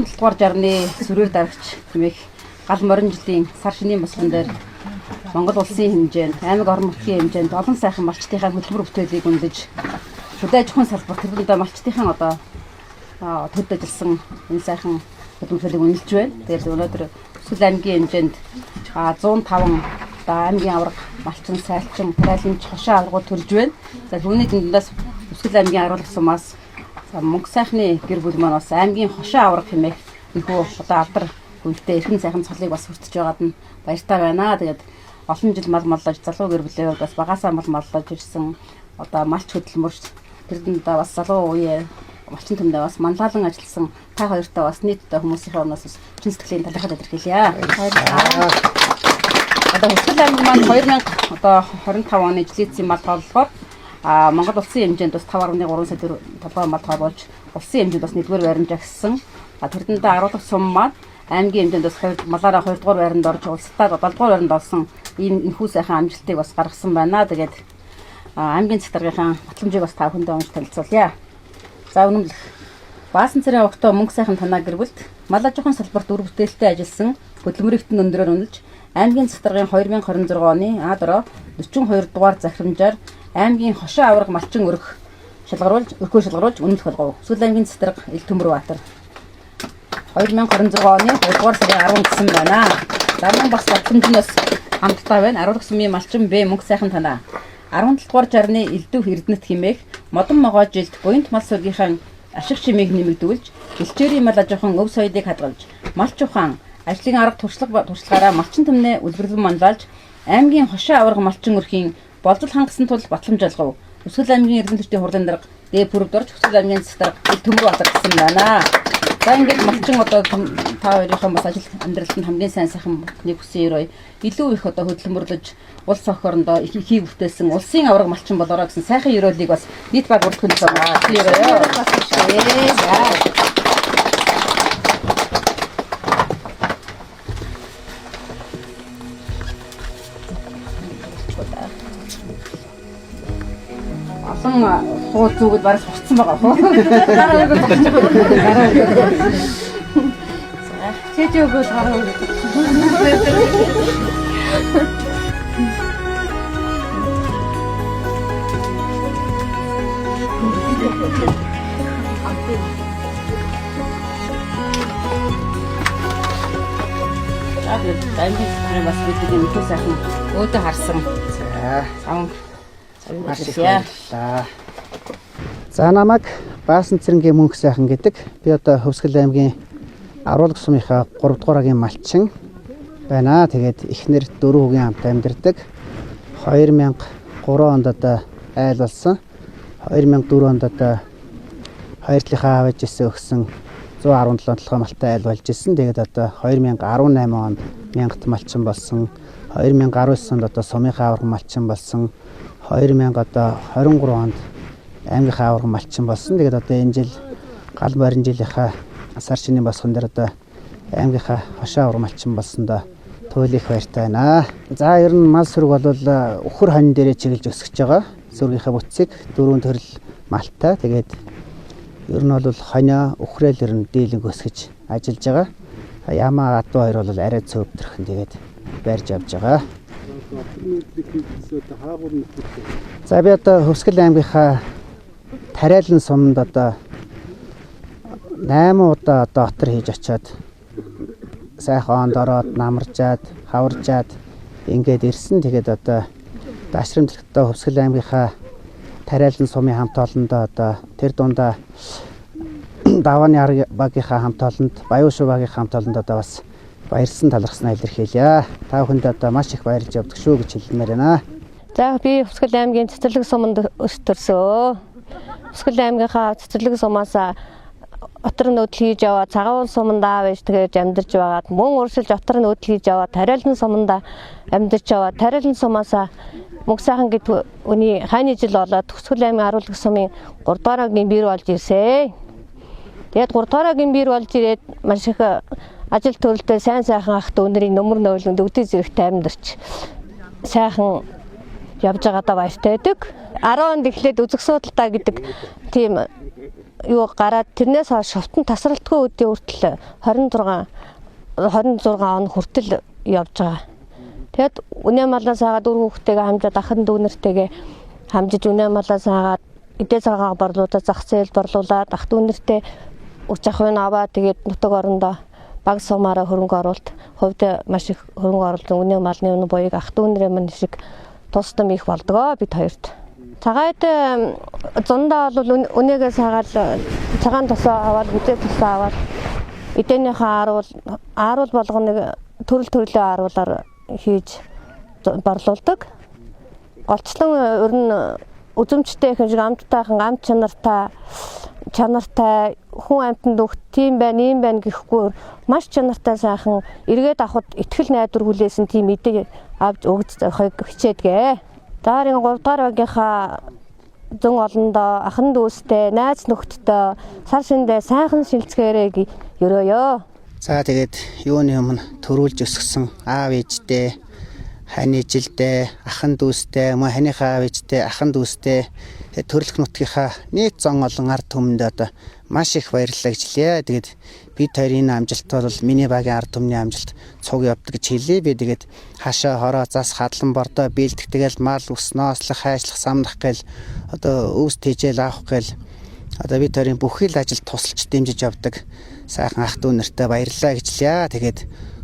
17 дугаар жарны сүрээр дарагч хэмээх гал морин жилийн сар шинийн бослон дээр Монгол улсын хэмжээнд аймаг орон нутгийн хэмжээнд олон сайхан малчтынхаа хөтөлбөр бүтээлийг үнэлж шүд аж ахуйн салбарт тэрбэндээ малчтынхаа одоо төд ажилласан энэ сайхан хөтөлбөр бүтээлийг үнэлж байна. Тэгээд өнөөдөр Өсгөл аймгийн хэмжээнд 105 аймгийн авраг малчин сайлчин тариаланч хошоо аврагууд төрж байна. За түүний дэндээс Өсгөл аймгийн аруулах сумаас мөнгө сайхны гэр бүл маань бас аймгийн хошоо авраг хэмээх энэхүү одоо алдар хүнтэй эрхэм сайхан цолыг бас хүртэж байгаад нь баяртай байна. Тэгээд олон жил мал маллаж залуу гэр бүлийн хувьд бас багасаа мал маллаж ирсэн одоо малч хөдөлмөрч тэр дэндээ бас залуу үеэ малчин төмдөө бас манлайлан ажилласан та хоёртай бас нийтдээ хүмүүсийнхээ өмнөөс бас чин сэтгэлийн талархал илэрхийлье. Одоо Өсгөл аймаг маань 2025 оны жилийн эцсийн мал тооллогоор Монгол улсын хэмжээнд бас 5.3 сая толгой мал тоолж улсын хэмжээнд бас 1-р байранд жагссан. Тэр дэндээ аруулах сум маань аймгийн хэмжээнд бас малаараа 2-р байранд орж улсдаа 7-р байранд олсон ийм энэхүү сайхан амжилтыг бас гаргасан байна. Тэгээд аймгийн цэцэргийнхаа батламжийг бас та бүхэндээ унж танилцуулъя. За үнэмлэх Баасан царай огтоо мөнгө сайхан танаа гэр бүлд мал аж ахуйн салбарт үр бүтээлтэй ажилласан хөдөлмөрөгтөн өндрөөр үнэлж аймгийн цэцэргийн 2026 оны А-дроо 42 дугаар захирамжаар аймгийн хошоо авраг малчин өргөх өрхөө шалгаруулж үнэлэх болгов. Өсгөл аймгийн цэцэрэг Ил Төмөр Баатар 2026 оны 2 дугаар сарын 10 гэсэн байна. За мөн бас батламжнаас хамтдаа байна. Аруулах сумын малчин Б мөнгө сайхан танаа 17 дугаар жарны элдв эрдэнэт хэмээх модон могоо жилд буянт мал сүргийнхаа ашиг чимээг нэмэгдүүлж, бэлчээрийн мал аж ахуйн өв соёлыг хадгалж, малч ухаан, ажлын арга туршлагаараа малчин төмнөө үлгэрлэн манлайлж, аймгийн хошоо авраг малчин өрхийн болзол хангасан тул батламж олгов. Өсгөл аймгийн эрдэнэ төсвийн хурлын дарга Д бүрд орж Өсгөл аймгийн цэцэрэг Ил Төмөр Баатар гэсэн байна. За ингээд малчин одоо та хоёрын бас ажил амьдралд хамгийн сайн сайхан нэг хүсэн өрөө илүү их одоо хөдөлмөрлөж улс орхиорндоо ихийг бүтээсэн улсын авраг малчин болоорой гэсэн сайхан өрөөлийг бас нийт баг бүртгэн байна. Олон хуу зүгд бараг сурцсан байгаа хөө. Дараа өгөө зарчих. Чэж өгөө дараа өгөө. Аймгийн бас бидний нөхөө сайхан өөдөө харсан. За маш их баярлалаа. За намайг Баасан цэрэнгийн мөнх сайхан гэдэг. Би одоо Өсгөл аймгийн аруулах сумынхаа 3 дугаар агийн малчин байна. Тэгээд эхнэр 4 хүүгийн хамт амьдардаг. 2003 онд одоо айл болсон. 2004 онд одоо хоёрлынхаа аав ээжээсээ өгсөн 117 толгой малтай айл болж ирсэн. Тэгээд одоо 2018 онд мянгат малчин болсон. 2019 онд одоо сумынхаа авраг малчин болсон. 2023 онд аймгийнхаа авраг малчин болсон. Тэгээд одоо энэ жил гал морин жилийнхаа сар шинийн босгон дээр одоо аймгийнхаа хошоо авраг малчин болсондоо туйлын их баяртай байна. За ер нь мал сүрэг бол өхөр хонь дээрээ чиглэж өсгөж байгаа. Сүргийнхаа бүтцийг 4 төрөл малтай. Тэгээд ер нь бол хонио өхрөөл ер нь дийлэнх өсгөж ажиллаж байгаа. Ямаа адуу хоёр бол арай цөөвдөрхөн тэгээд барьж авж байгаа. За би одоо Өсгөл аймгийнхаа тариалан суманд одоо 8 удаа одоо отор хийж очиод сайхан онд ороод намаржаад хаваржаад ингээд ирсэн. Тэгээд одоо дашрамжлагтай Өсгөл аймгийнхаа тариалан сумын хамт олондоо одоо тэр дундаа давааны багийнхаа хамт олонд Баян шүү багийнхаа хамт олонд одоо бас баярсан талархснаа илэрхийлье. Та бүхэнд одоо маш их баярлж явдаг шүү гэж хэлмээр байна. За би Өсгөл аймгийн цэцэрлэг суманд өстөрсөө. Өсгөл аймгийнхаа цэцэрлэг сумаас отор нөөдөл хийж яваа цагаан суманд аав ээж тэгэж амьдарч байгаад мөн уршилж отор нөөдөл хийж яваа тариалан суманд амьдарч яваа тариалан сумаас мөнгө сайхан гэдэг үний хайны жил болоод Өсгөл аймгийн аруулах сумын 3 дугаар агийн бэр болж ирсэ. Тэгээд 3 дугаар агийн бэр болж ирээд маш их ажил төрөлтэй сайн сайхан ахт өнөрийн нөмөр нөөлөнд өвдөж зэрэгтэй амьдарч сайхан явж байгаадаа баяртай байдаг. 10 онд эхлээд үзэх судалтай гэдэг тийм юу гараад тэрнээс хойш шовтон тасралтгүй үдийн хүртэл 26 он хүртэл явж байгаа. Тэгэд үнэ малаас хагаад үр хүүхдтэйгээ хамжаад ахын дүүнэртэйгээ хамжиж үнэ малаас хагаад эдээ цагаага борлуулаад зах зээл борлуулаад ах дүүнэртэй үр жахын аваа тэгээд нутаг орондоо баг сумаараа хөрөнгө оруулалт хувьд маш их хөрөнгө оруулалт үнэ малны үнэ буюуг ах дүүнэрээ мань шиг тусдам их болдгоо бид хоёрт. Цагаад зундаа бол үнэгээ саагаад цагаан тосоо аваад үзээ тосоо аваад эдээнийхээ ааруул болгоныг төрлийн ааруулаар хийж борлуулдаг. Голчлон ер нь үзэмжтэй их шиг амттайхан амт чанартай хүн амьтанд өгт тийм байна ийм байна гэхгүй маш чанартай сайхан эргээд авахд итгэл найдвар хүлээсэн тийм эдэг авч өгч хичээдгээ. Дарын 3 дахь багийнхаа зөн олондоо ахын дүүстэй найз нөхдөдөө сар шиндээ сайхан шилцгээрээ ерөөё. За тэгээд юуны өмнө төрүүлж өсгсөн аав ээжтэй хань ижилдээ ахын дүүстэй мөн ханыхаа аав ээжтэй ахын дүүстэй төрөлх нутгийнхаа нийт зон олон ард түмэнд одоо маш их баярлалаа гэж хэлье. Тэгээд бид хоёрын амжилт бол миний багийн ард түмний амжилт цуг явдаг гэж хэлье. Би тэгээд хашаа хороо зас хадлан бордоо бэлдэх тэгэл мал ус ноослох хайшлах самдах гэл одоо өвс тэжээл авах гэл одоо бид хоёрын бүхэл ажил тусалж дэмжиж явдаг сайхан ах дүү нартай баярлалаа гэж хэлье. Тэгээд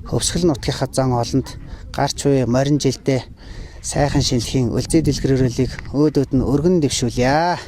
Хөвсгөл нутгийнхаа зан олонд гарч буй морин жилдээ сайхан шинэлхийн үлзий дэлгэрүүлэлийг өөдөөд нь өргөн дэвшүүлье.